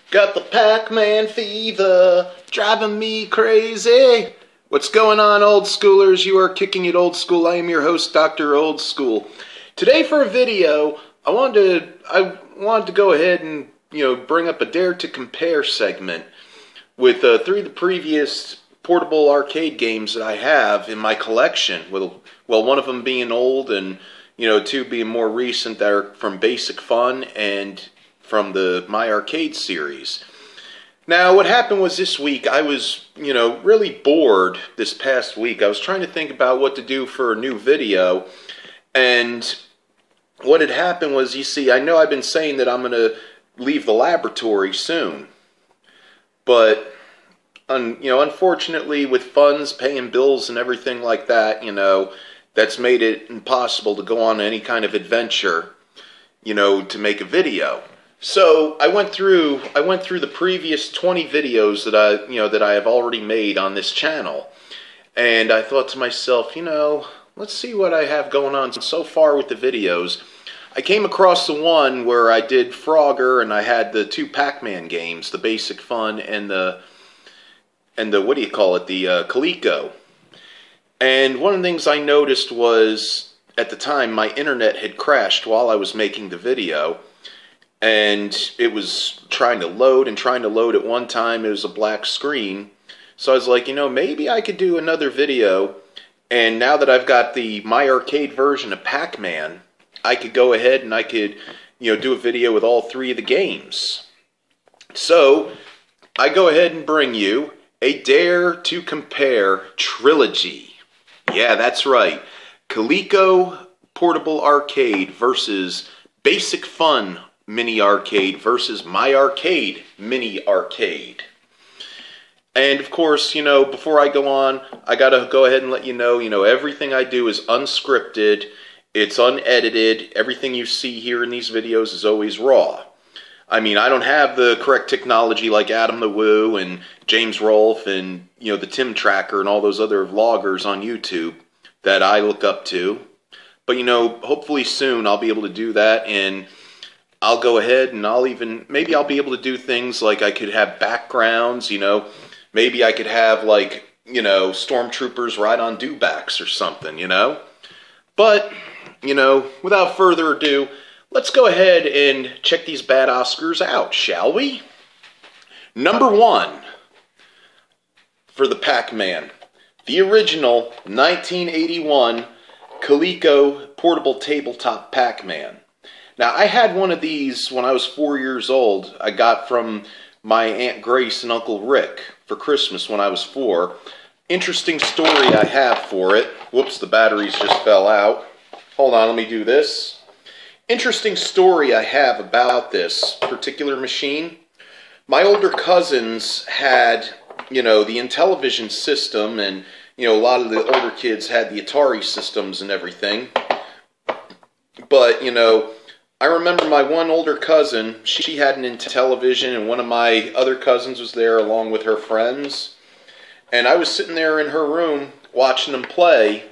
Got the Pac Man fever, driving me crazy. What's going on, old schoolers? You are kicking it old school. I am your host, Dr. Old School. Today for a video, I wanted to go ahead and bring up a Dare to Compare segment with three of the previous portable arcade games that I have in my collection. Well, one of them being old and two being more recent that are from Basic Fun and from the My Arcade series. Now, what happened was this week, I was, really bored this past week. I was trying to think about what to do for a new video, and what had happened was, you see, I know I've been saying that I'm going to leave the laboratory soon, but, unfortunately, with funds, paying bills, and everything like that, that's made it impossible to go on any kind of adventure, to make a video. So I went through the previous 20 videos that I have already made on this channel, and I thought to myself, let's see what I have going on so far with the videos. I came across the one where I did Frogger, and I had the two Pac Man games, the Basic Fun and the what do you call it, the Coleco. And one of the things I noticed was, at the time, my internet had crashed while I was making the video. And it was trying to load at one time. It was a black screen. So I was like, maybe I could do another video. And now that I've got the My Arcade version of Pac Man, I could go ahead and I could, do a video with all three of the games. So I go ahead and bring you a Dare to Compare trilogy. Yeah, that's right. Coleco Portable Arcade versus Basic Fun Mini Arcade versus My Arcade Mini Arcade. And of course, before I go on, I gotta go ahead and let you know, everything I do is unscripted, it's unedited, everything you see here in these videos is always raw. I mean, I don't have the correct technology like Adam the Woo and James Rolfe and, the Tim Tracker and all those other vloggers on YouTube that I look up to. But, hopefully soon I'll be able to do that, and I'll go ahead and maybe I'll be able to do things like I could have backgrounds, maybe I could have stormtroopers ride on dewbacks or something, But, without further ado, let's go ahead and check these bad Oscars out, shall we? Number one for the Pac Man, the original 1981 Coleco Portable Tabletop Pac Man. Now, I had one of these when I was 4 years old. I got from my Aunt Grace and Uncle Rick for Christmas when I was 4. Interesting story I have for it. Whoops, the batteries just fell out. Hold on, let me do this. Interesting story I have about this particular machine. My older cousins had, the Intellivision system, and, a lot of the older kids had the Atari systems and everything. But, I remember my one older cousin, she had an Intellivision, and one of my other cousins was there along with her friends. And I was sitting there in her room watching them play,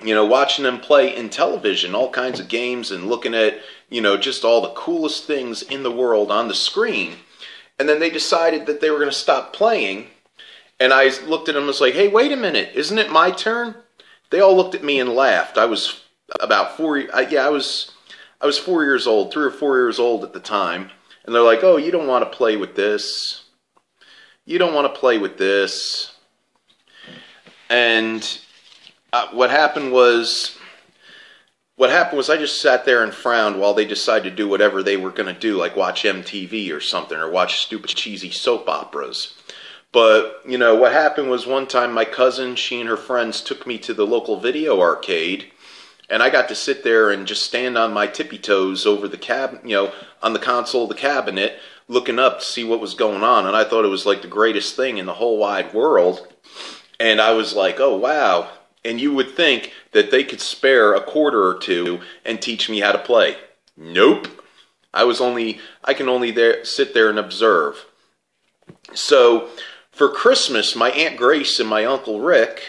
Intellivision, all kinds of games, and looking at, just all the coolest things in the world on the screen. And then they decided that they were going to stop playing. And I looked at them and was like, hey, wait a minute, isn't it my turn? They all looked at me and laughed. I was about 4, I was 4 years old, 3 or 4 years old at the time, and they're like, oh, you don't want to play with this. You don't want to play with this. And what happened was I just sat there and frowned while they decided to do whatever they were going to do, like watch MTV or something, or watch stupid cheesy soap operas. But, what happened was one time my cousin, she and her friends took me to the local video arcade, and I got to sit there and just stand on my tippy toes over the on the console of the cabinet, looking up to see what was going on. And I thought it was like the greatest thing in the whole wide world. And I was like, oh, wow. And you would think that they could spare a quarter or two and teach me how to play. Nope. I can only sit there and observe. So, for Christmas, my Aunt Grace and my Uncle Rick,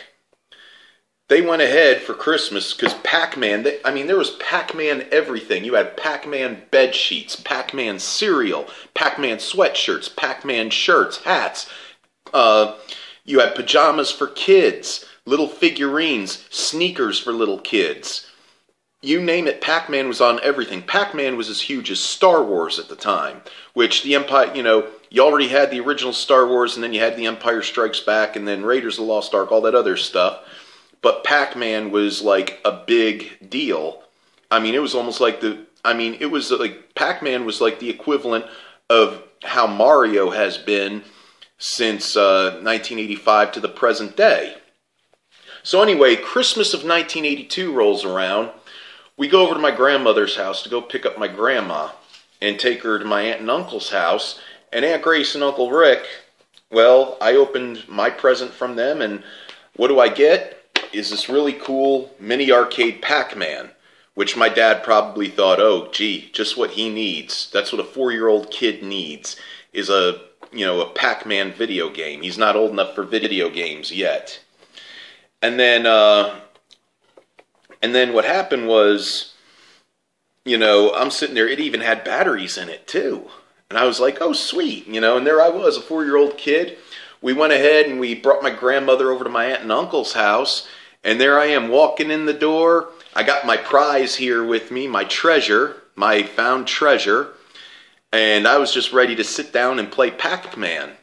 they went ahead for Christmas because Pac-Man, I mean, there was Pac-Man everything. You had Pac-Man bed sheets, Pac-Man cereal, Pac-Man sweatshirts, Pac-Man shirts, hats. You had pajamas for kids, little figurines, sneakers for little kids. You name it, Pac-Man was on everything. Pac-Man was as huge as Star Wars at the time, which the Empire, you know, you already had the original Star Wars, and then you had the Empire Strikes Back, and then Raiders of the Lost Ark, all that other stuff. But Pac-Man was like a big deal. I mean, it was almost like it was like, Pac-Man was like the equivalent of how Mario has been since 1985 to the present day. So anyway, Christmas of 1982 rolls around. We go over to my grandmother's house to go pick up my grandma and take her to my aunt and uncle's house. And Aunt Grace and Uncle Rick, well, I opened my present from them, and what do I get? Is this really cool mini Arcade Pac Man, which my dad probably thought, oh, gee, just what he needs. That's what a 4-year-old kid needs, is a Pac Man video game. He's not old enough for video games yet. And then what happened was, I'm sitting there, it even had batteries in it too. And I was like, oh, sweet, and there I was, a 4-year-old kid. We went ahead and we brought my grandmother over to my aunt and uncle's house, and there I am walking in the door. I got my prize here with me, my treasure, my found treasure, and I was just ready to sit down and play Pac Man.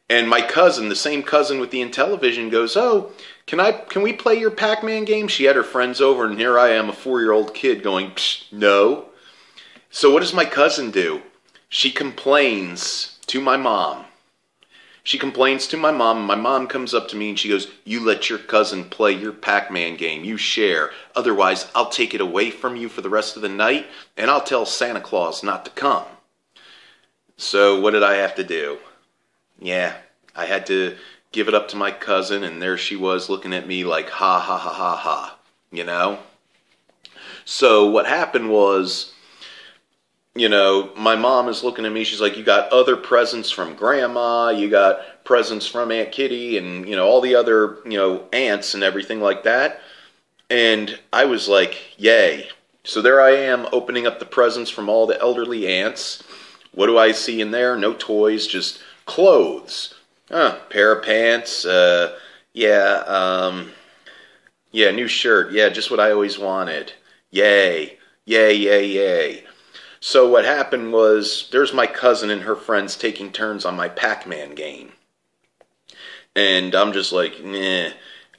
And my cousin, the same cousin with the Intellivision, goes, oh, can we play your Pac Man game? She had her friends over, and here I am, a 4-year-old kid going, psh, no. So what does my cousin do? She complains to my mom. She complains to my mom, and my mom comes up to me and she goes, you let your cousin play your Pac Man game. You share. Otherwise, I'll take it away from you for the rest of the night, and I'll tell Santa Claus not to come. So what did I have to do? Yeah, I had to give it up to my cousin, and there she was looking at me like, ha, ha, ha, ha, ha, So what happened was, my mom is looking at me, she's like, you got other presents from Grandma, you got presents from Aunt Kitty, and, all the other, aunts and everything like that. And I was like, yay. So there I am opening up the presents from all the elderly aunts. What do I see in there? No toys, just clothes. Pair of pants, new shirt, just what I always wanted. Yay, yay, yay, yay. So what happened was, there's my cousin and her friends taking turns on my Pac-Man game. And I'm just like, nah.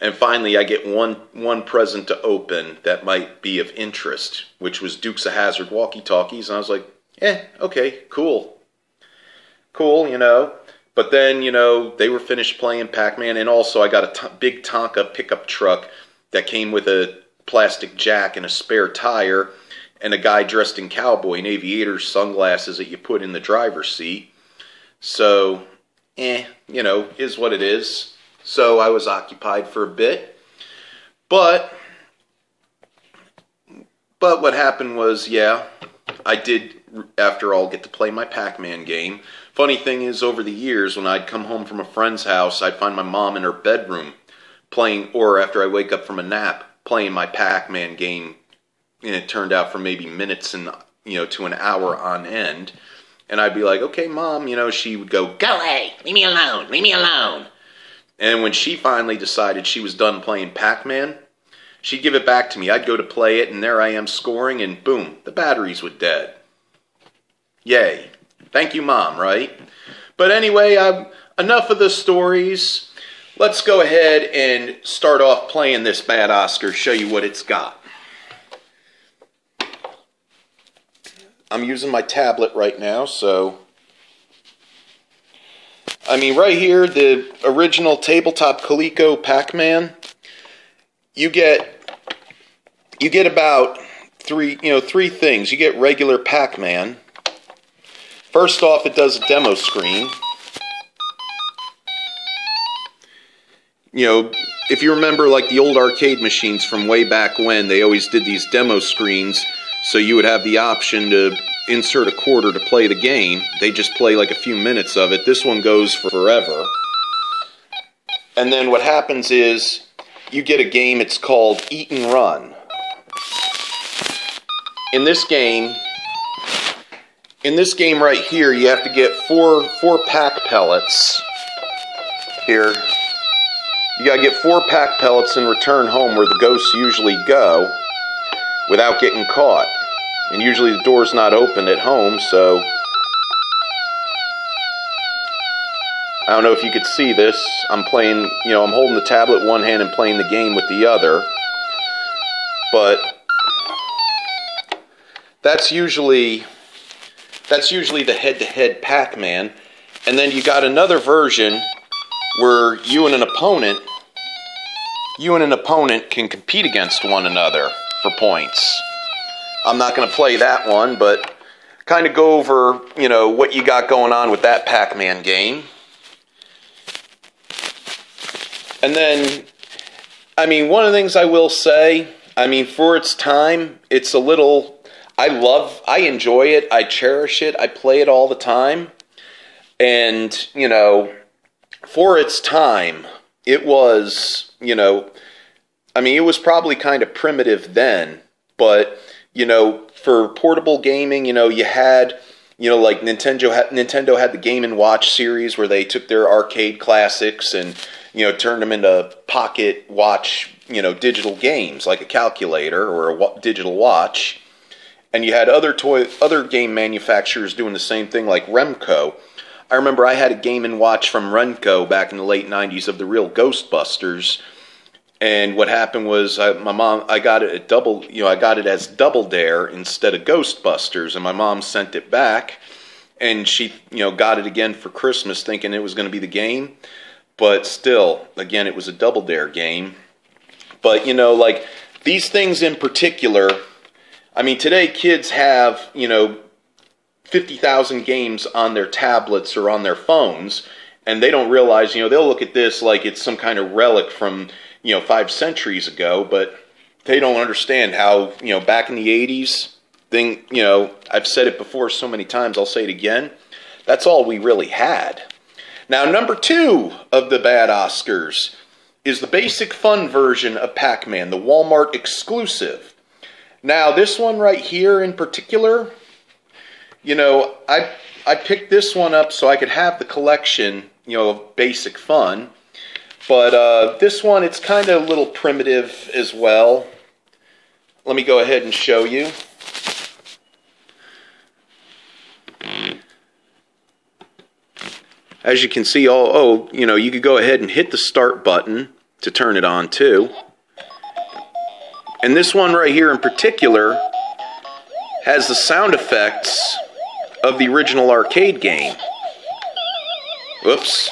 And finally I get one present to open that might be of interest, which was Dukes of Hazzard walkie-talkies. And I was like, okay, cool. Cool, But then, they were finished playing Pac-Man, and also I got a big Tonka pickup truck that came with a plastic jack and a spare tire, and a guy dressed in cowboy and aviator sunglasses that you put in the driver's seat. So, is what it is. So I was occupied for a bit. But what happened was, I did, after all, get to play my Pac-Man game. Funny thing is, over the years, when I'd come home from a friend's house, I'd find my mom in her bedroom playing, or after I wake up from a nap, playing my Pac-Man game, and it turned out for maybe minutes and, to an hour on end. And I'd be like, okay, Mom, she would go away, leave me alone, leave me alone. And when she finally decided she was done playing Pac-Man, she'd give it back to me. I'd go to play it, and there I am scoring, and boom, the batteries were dead. Yay. Thank you, Mom, right? But anyway, enough of the stories. Let's go ahead and start off playing this bad Oscar, show you what it's got. I'm using my tablet right now, so... right here, the original tabletop Coleco Pac Man, you get about three things. You get regular Pac Man. First off, it does a demo screen. If you remember, like the old arcade machines from way back when, they always did these demo screens, so you would have the option to insert a quarter to play the game. They just play like a few minutes of it. This one goes for forever. And then what happens is, you get a game, it's called Eat and Run. In this game right here, you have to get four pack pellets. Here, you gotta get 4 pack pellets and return home where the ghosts usually go without getting caught. And usually the door's not open at home, so I don't know if you could see this. I'm playing, I'm holding the tablet one hand and playing the game with the other. But that's usually the head-to-head Pac Man. And then you got another version where you and an opponent can compete against one another for points. I'm not going to play that one, but kind of go over, what you got going on with that Pac Man game. And then, one of the things I will say, for its time, it's a little, I enjoy it, I cherish it, I play it all the time. And, for its time, it was, it was probably kind of primitive then, but, for portable gaming, you had, like Nintendo had the Game & Watch series where they took their arcade classics and, turned them into pocket watch, digital games, like a calculator or a digital watch. And you had other game manufacturers doing the same thing, like Remco. I remember I had a Game & Watch from Remco back in the late 90s of the real Ghostbusters. And what happened was I got it at I got it as Double Dare instead of Ghostbusters, and my mom sent it back, and she, got it again for Christmas thinking it was going to be the game. But still, again, it was a Double Dare game. But, like, these things in particular, today kids have, 50,000 games on their tablets or on their phones, and they don't realize, they'll look at this like it's some kind of relic from, 5 centuries ago, but they don't understand how, back in the 80s, I've said it before so many times, I'll say it again, that's all we really had. Now, number 2 of the bad Oscars is the basic fun version of Pac Man, the Walmart exclusive. Now, this one right here in particular, I picked this one up so I could have the collection, of basic fun. But this one, it's kind of a little primitive as well. Let me go ahead and show you. As you can see, you could go ahead and hit the start button to turn it on too. And this one right here in particular has the sound effects of the original arcade game. Whoops.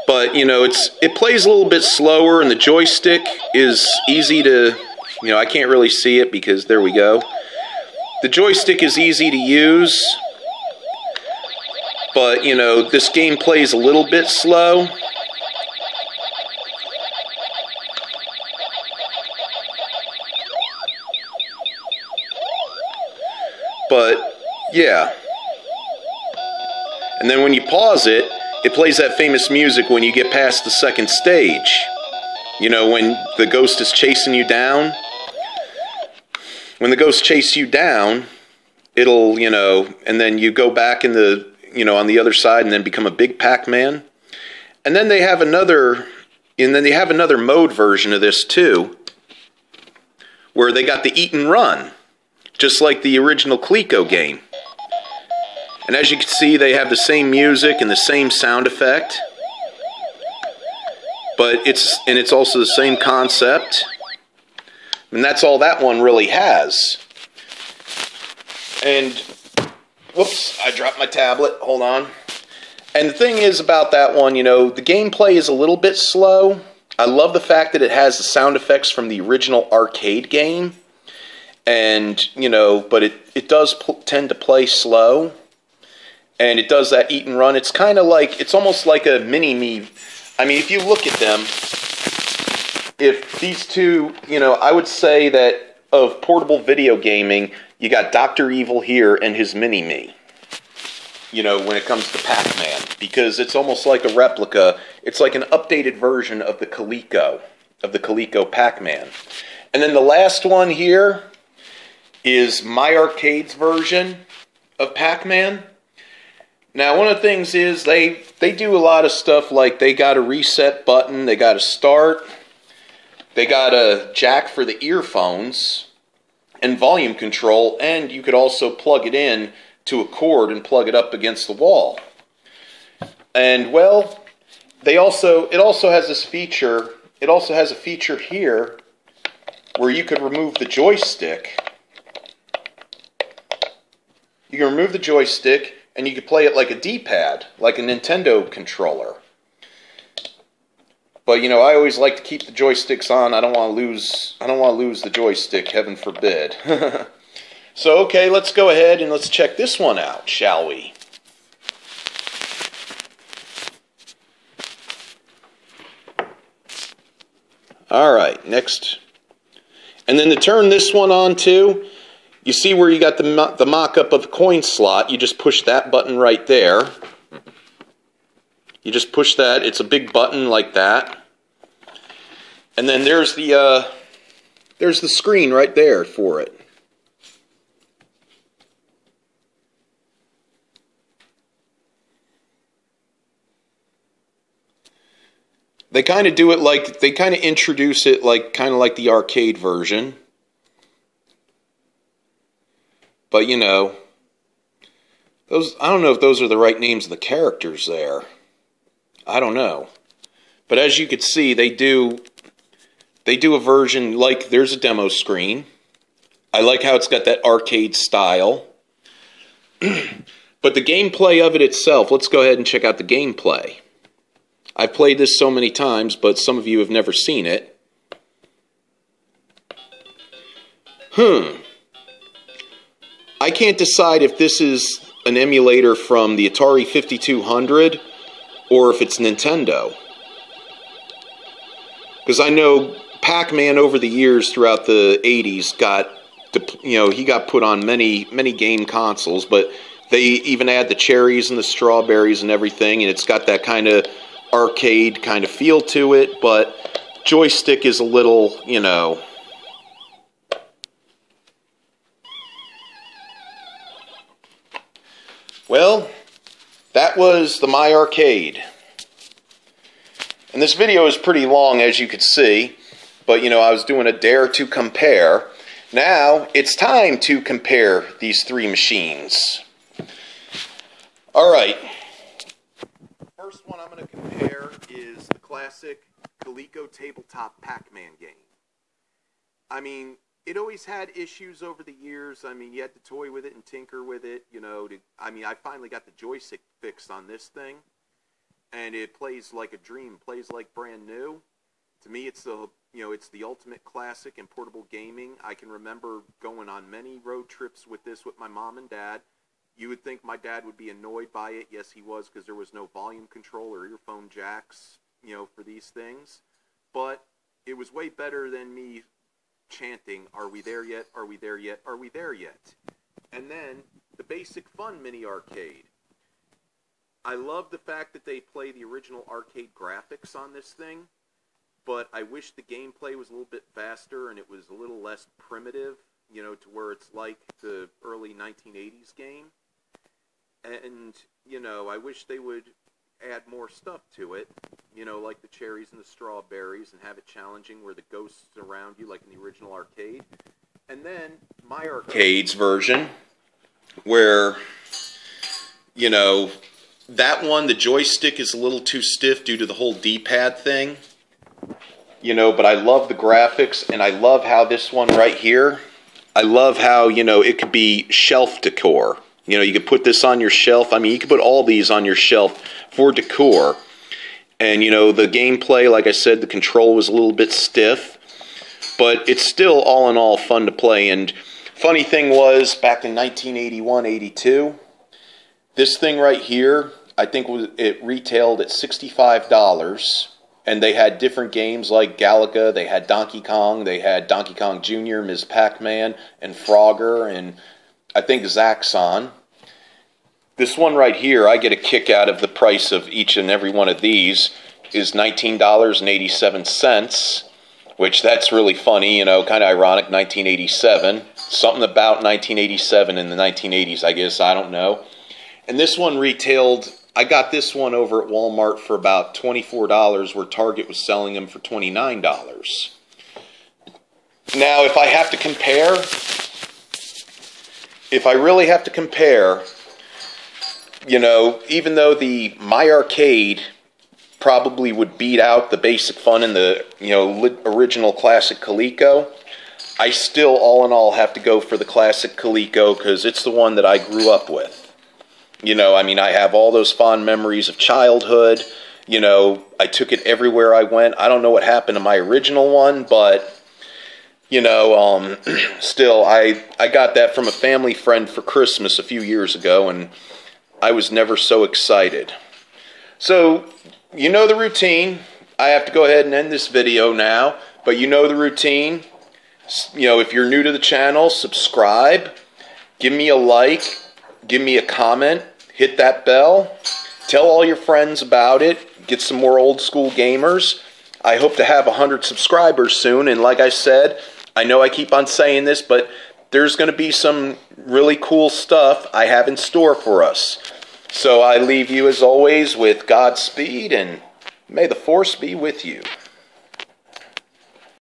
But, it plays a little bit slower, and the joystick is easy to, I can't really see it because, there we go. The joystick is easy to use, but, this game plays a little bit slow. But, yeah. And then when you pause it, it plays that famous music when you get past the second stage. When the ghost is chasing you down. When the ghost chases you down, it'll, and then you go back in the, on the other side and then become a big Pac Man. And then they have another mode version of this too, where they got the Eat and Run, just like the original Coleco game. And as you can see, they have the same music and the same sound effect. But it's also the same concept. And that's all that one really has. And, whoops, I dropped my tablet. Hold on. And the thing is about that one, the gameplay is a little bit slow. I love the fact that it has the sound effects from the original arcade game. And, but it does tend to play slow. And it does that Eat and Run. It's kind of like, it's almost like a mini-me. If you look at them, if these two, I would say that of portable video gaming, you got Dr. Evil here and his mini-me. you know, when it comes to Pac Man, because it's almost like a replica. It's like an updated version of the Coleco Pac Man. And then the last one here is My Arcade's version of Pac Man. Now, one of the things is they do a lot of stuff, like they got a reset button, they got a start, they got a jack for the earphones, and volume control, and you could also plug it in to a cord and plug it up against the wall. And well, it also has this feature. It also has a feature here where you could remove the joystick. You can remove the joystick and you could play it like a D-pad, like a Nintendo controller. But you know, I always like to keep the joysticks on. I don't want to lose the joystick, heaven forbid. So okay, let's go ahead and let's check this one out, shall we? All right, next. And then to turn this one on too, you see where you got the mock-up of the coin slot. You just push that button right there. You just push that. It's a big button like that. And then there's the screen right there for it. They kind of do it like, they kind of introduce it like, kind of like the arcade version. But, you know, those, I don't know if those are the right names of the characters there. I don't know. But as you can see, they do a version, like, there's a demo screen. I like how it's got that arcade style. But the gameplay of it itself, let's go ahead and check out the gameplay. I've played this so many times, but some of you have never seen it. I can't decide if this is an emulator from the Atari 5200 or if it's Nintendo. Because I know Pac Man over the years throughout the 80s got, you know, he got put on many game consoles, but they even add the cherries and the strawberries and everything, and it's got that kind of arcade kind of feel to it, but joystick is a little, you know. Well, that was the My Arcade. And this video is pretty long, as you could see, but you know, I was doing a dare to compare. Now, it's time to compare these three machines. Alright. First one I'm going to compare is the classic Coleco tabletop Pac Man game. I mean, it always had issues over the years. I mean, you had to toy with it and tinker with it, you know. I mean, I finally got the joystick fixed on this thing, and it plays like a dream, plays like brand new. To me, it's the, you know, it's the ultimate classic in portable gaming. I can remember going on many road trips with this with my mom and dad. You would think my dad would be annoyed by it. Yes, he was, because there was no volume control or earphone jacks, you know, for these things. But it was way better than me chanting, "Are we there yet? Are we there yet? Are we there yet?" And then the basic fun mini arcade. I love the fact that they play the original arcade graphics on this thing, but I wish the gameplay was a little bit faster and it was a little less primitive, you know, to where it's like the early 1980s game. And, you know, I wish they would add more stuff to it, you know, like the cherries and the strawberries, and have it challenging where the ghosts around you, like in the original arcade. And then My Arcade's version, where, you know, that one, the joystick is a little too stiff due to the whole D-pad thing, you know, but I love the graphics, and I love how this one right here, I love how, you know, it could be shelf decor. You know, you could put this on your shelf. I mean, you could put all these on your shelf for decor. And, you know, the gameplay, like I said, the control was a little bit stiff. But it's still, all in all, fun to play. And funny thing was, back in 1981-82, this thing right here, I think it retailed at $65. And they had different games like Galaga, they had Donkey Kong Jr., Ms. Pac Man, and Frogger, and I think Zaxxon. This one right here, I get a kick out of the price of each and every one of these, is $19.87, which that's really funny, you know, kind of ironic, 1987. Something about 1987 in the 1980s, I guess, I don't know. And this one retailed, I got this one over at Walmart for about $24, where Target was selling them for $29. Now, if I have to compare, if I really have to compare, you know, even though the My Arcade probably would beat out the Basic Fun and the, you know, original classic Coleco, I still, all in all, have to go for the classic Coleco because it's the one that I grew up with. You know, I mean, I have all those fond memories of childhood. You know, I took it everywhere I went. I don't know what happened to my original one, but, you know, still, I got that from a family friend for Christmas a few years ago, and I was never so excited. So, you know the routine. I have to go ahead and end this video now, but you know the routine. You know, if you're new to the channel, subscribe, give me a like, give me a comment, hit that bell, tell all your friends about it, get some more old school gamers. I hope to have 100 subscribers soon, and like I said, I know I keep on saying this, but there's going to be some really cool stuff I have in store for us. So I leave you as always with Godspeed, and may the Force be with you.